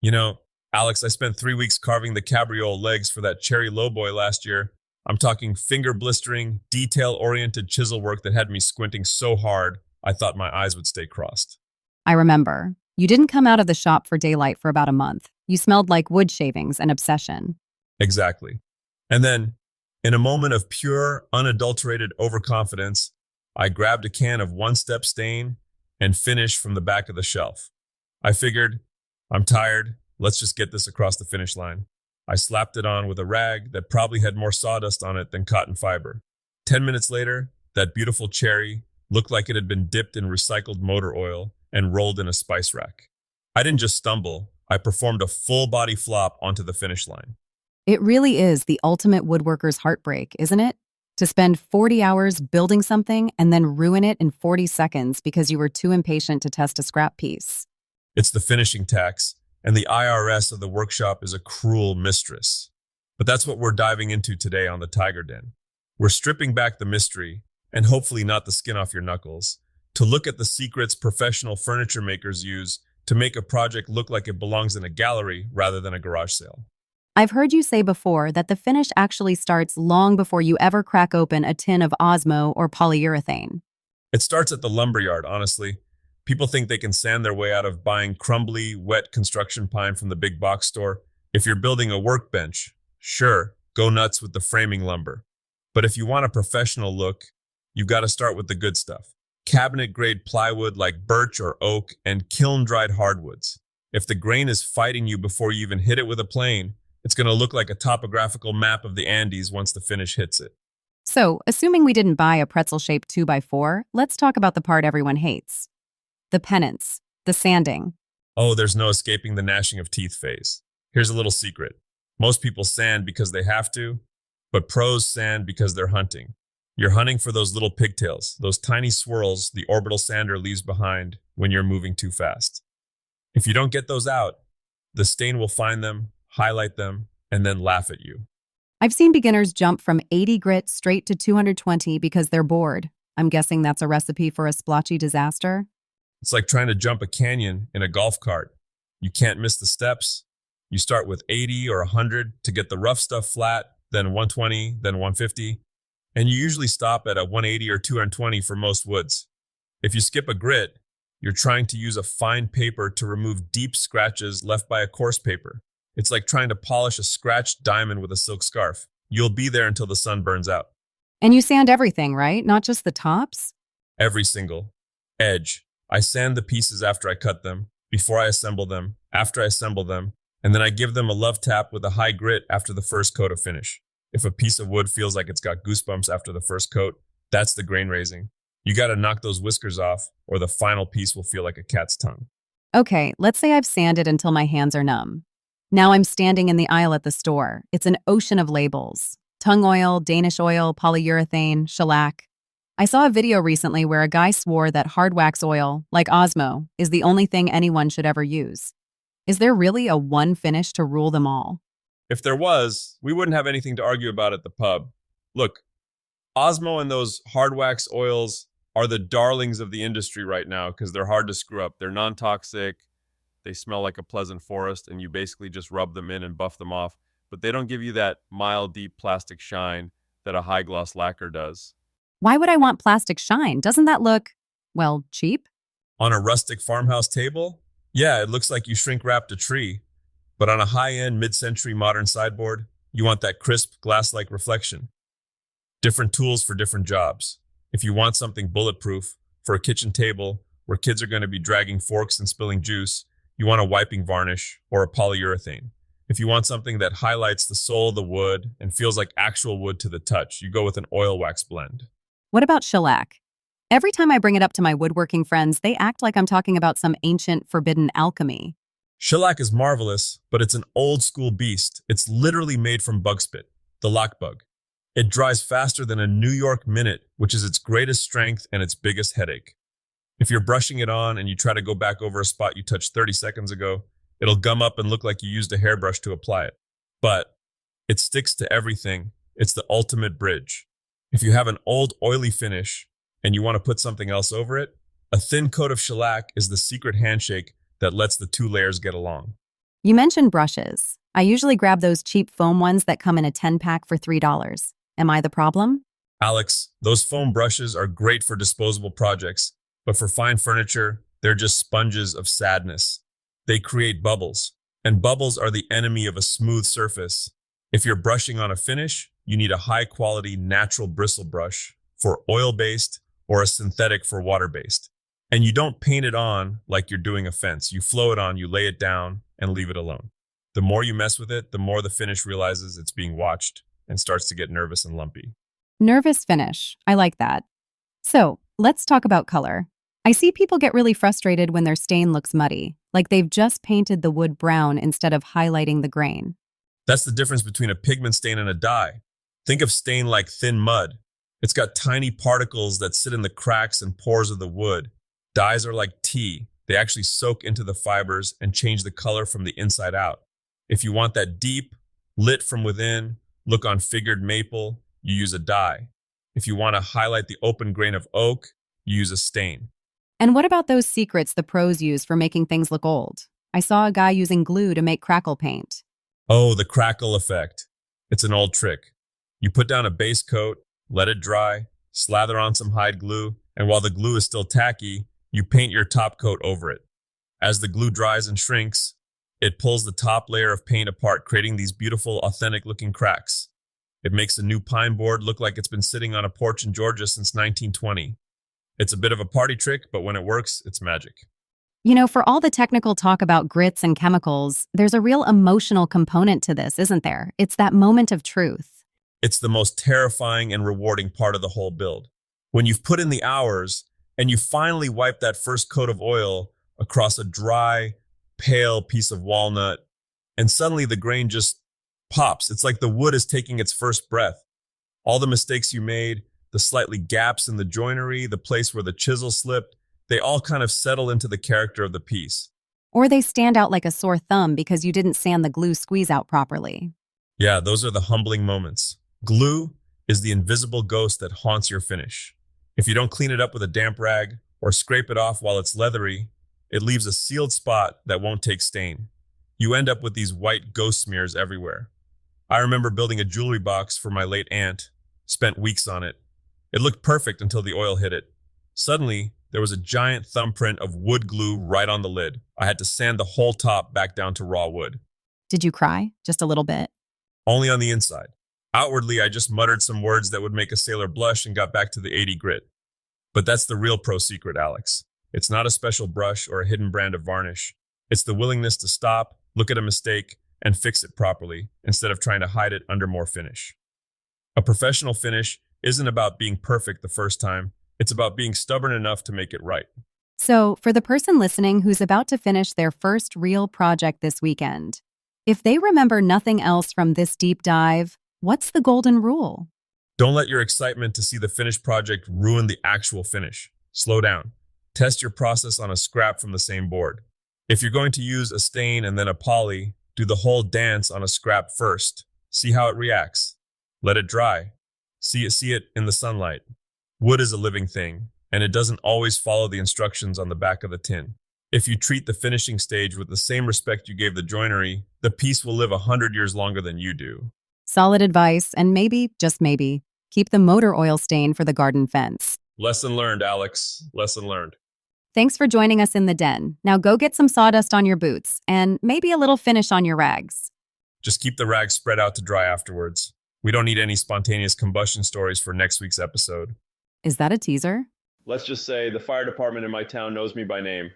You know, Alex, I spent 3 weeks carving the cabriole legs for that cherry lowboy last year. I'm talking finger blistering, detail oriented chisel work that had me squinting so hard I thought my eyes would stay crossed. I remember. You didn't come out of the shop for daylight for about a month. You smelled like wood shavings and obsession. Exactly. And then, in a moment of pure, unadulterated overconfidence, I grabbed a can of One Step Stain and finished from the back of the shelf. I figured, I'm tired, let's just get this across the finish line. I slapped it on with a rag that probably had more sawdust on it than cotton fiber. 10 minutes later, that beautiful cherry looked like it had been dipped in recycled motor oil and rolled in a spice rack. I didn't just stumble, I performed a full body flop onto the finish line. It really is the ultimate woodworker's heartbreak, isn't it? To spend 40 hours building something and then ruin it in 40 seconds because you were too impatient to test a scrap piece. It's the finishing tax, and the IRS of the workshop is a cruel mistress. But that's what we're diving into today on the Tiger Den. We're stripping back the mystery, and hopefully not the skin off your knuckles, to look at the secrets professional furniture makers use to make a project look like it belongs in a gallery rather than a garage sale. I've heard you say before that the finish actually starts long before you ever crack open a tin of Osmo or polyurethane. It starts at the lumberyard, honestly. People think they can sand their way out of buying crumbly, wet construction pine from the big box store. If you're building a workbench, sure, go nuts with the framing lumber. But if you want a professional look, you've got to start with the good stuff. Cabinet-grade plywood like birch or oak and kiln-dried hardwoods. If the grain is fighting you before you even hit it with a plane, it's going to look like a topographical map of the Andes once the finish hits it. So, assuming we didn't buy a pretzel-shaped 2x4, let's talk about the part everyone hates. The penance, the sanding. Oh, there's no escaping the gnashing of teeth phase. Here's a little secret. Most people sand because they have to, but pros sand because they're hunting. You're hunting for those little pigtails, those tiny swirls the orbital sander leaves behind when you're moving too fast. If you don't get those out, the stain will find them, highlight them, and then laugh at you. I've seen beginners jump from 80 grit straight to 220 because they're bored. I'm guessing that's a recipe for a splotchy disaster. It's like trying to jump a canyon in a golf cart. You can't miss the steps. You start with 80 or 100 to get the rough stuff flat, then 120, then 150, and you usually stop at a 180 or 220 for most woods. If you skip a grit, you're trying to use a fine paper to remove deep scratches left by a coarse paper. It's like trying to polish a scratched diamond with a silk scarf. You'll be there until the sun burns out. And you sand everything, right? Not just the tops? Every single edge. I sand the pieces after I cut them, before I assemble them, after I assemble them, and then I give them a love tap with a high grit after the first coat of finish. If a piece of wood feels like it's got goosebumps after the first coat, that's the grain raising. You gotta knock those whiskers off, or the final piece will feel like a cat's tongue. Okay, let's say I've sanded until my hands are numb. Now I'm standing in the aisle at the store. It's an ocean of labels. Tung oil, Danish oil, polyurethane, shellac. I saw a video recently where a guy swore that hard wax oil, like Osmo, is the only thing anyone should ever use. Is there really a one finish to rule them all? If there was, we wouldn't have anything to argue about at the pub. Look, Osmo and those hard wax oils are the darlings of the industry right now because they're hard to screw up. They're non-toxic, they smell like a pleasant forest, and you basically just rub them in and buff them off. But they don't give you that mild, deep plastic shine that a high-gloss lacquer does. Why would I want plastic shine? Doesn't that look, well, cheap? On a rustic farmhouse table, yeah, it looks like you shrink-wrapped a tree. But on a high-end, mid-century modern sideboard, you want that crisp, glass-like reflection. Different tools for different jobs. If you want something bulletproof for a kitchen table where kids are going to be dragging forks and spilling juice, you want a wiping varnish or a polyurethane. If you want something that highlights the soul of the wood and feels like actual wood to the touch, you go with an oil wax blend. What about shellac? Every time I bring it up to my woodworking friends, they act like I'm talking about some ancient, forbidden alchemy. Shellac is marvelous, but it's an old school beast. It's literally made from bug spit, the lock bug. It dries faster than a New York minute, which is its greatest strength and its biggest headache. If you're brushing it on and you try to go back over a spot you touched 30 seconds ago, it'll gum up and look like you used a hairbrush to apply it. But it sticks to everything. It's the ultimate bridge. If you have an old oily finish and you want to put something else over it, a thin coat of shellac is the secret handshake that lets the two layers get along. You mentioned brushes. I usually grab those cheap foam ones that come in a 10-pack for $3. Am I the problem? Alex, those foam brushes are great for disposable projects, but for fine furniture, they're just sponges of sadness. They create bubbles, and bubbles are the enemy of a smooth surface. If you're brushing on a finish, you need a high-quality natural bristle brush for oil-based or a synthetic for water-based. And you don't paint it on like you're doing a fence. You flow it on, you lay it down, and leave it alone. The more you mess with it, the more the finish realizes it's being watched and starts to get nervous and lumpy. Nervous finish. I like that. So, let's talk about color. I see people get really frustrated when their stain looks muddy, like they've just painted the wood brown instead of highlighting the grain. That's the difference between a pigment stain and a dye. Think of stain like thin mud. It's got tiny particles that sit in the cracks and pores of the wood. Dyes are like tea. They actually soak into the fibers and change the color from the inside out. If you want that deep, lit from within, look on figured maple, you use a dye. If you want to highlight the open grain of oak, you use a stain. And what about those secrets the pros use for making things look old? I saw a guy using glue to make crackle paint. Oh, the crackle effect. It's an old trick. You put down a base coat, let it dry, slather on some hide glue, and while the glue is still tacky, you paint your top coat over it. As the glue dries and shrinks, it pulls the top layer of paint apart, creating these beautiful, authentic-looking cracks. It makes a new pine board look like it's been sitting on a porch in Georgia since 1920. It's a bit of a party trick, but when it works, it's magic. You know, for all the technical talk about grits and chemicals, there's a real emotional component to this, isn't there? It's that moment of truth. It's the most terrifying and rewarding part of the whole build. When you've put in the hours and you finally wipe that first coat of oil across a dry, pale piece of walnut, and suddenly the grain just pops. It's like the wood is taking its first breath. All the mistakes you made, the slightly gaps in the joinery, the place where the chisel slipped, they all kind of settle into the character of the piece. Or they stand out like a sore thumb because you didn't sand the glue squeeze out properly. Yeah, those are the humbling moments. Glue is the invisible ghost that haunts your finish. If you don't clean it up with a damp rag or scrape it off while it's leathery, it leaves a sealed spot that won't take stain. You end up with these white ghost smears everywhere. I remember building a jewelry box for my late aunt, spent weeks on it. It looked perfect until the oil hit it. Suddenly, there was a giant thumbprint of wood glue right on the lid. I had to sand the whole top back down to raw wood. Did you cry? Just a little bit? Only on the inside. Outwardly, I just muttered some words that would make a sailor blush and got back to the 80 grit. But that's the real pro secret, Alex. It's not a special brush or a hidden brand of varnish. It's the willingness to stop, look at a mistake, and fix it properly instead of trying to hide it under more finish. A professional finish isn't about being perfect the first time. It's about being stubborn enough to make it right. So, for the person listening who's about to finish their first real project this weekend, if they remember nothing else from this deep dive, what's the golden rule? Don't let your excitement to see the finished project ruin the actual finish. Slow down. Test your process on a scrap from the same board. If you're going to use a stain and then a poly, do the whole dance on a scrap first. See how it reacts. Let it dry. See it in the sunlight. Wood is a living thing, and it doesn't always follow the instructions on the back of the tin. If you treat the finishing stage with the same respect you gave the joinery, the piece will live 100 years longer than you do. Solid advice, and maybe, just maybe, keep the motor oil stain for the garden fence. Lesson learned, Alex. Lesson learned. Thanks for joining us in the den. Now go get some sawdust on your boots, and maybe a little finish on your rags. Just keep the rags spread out to dry afterwards. We don't need any spontaneous combustion stories for next week's episode. Is that a teaser? Let's just say the fire department in my town knows me by name.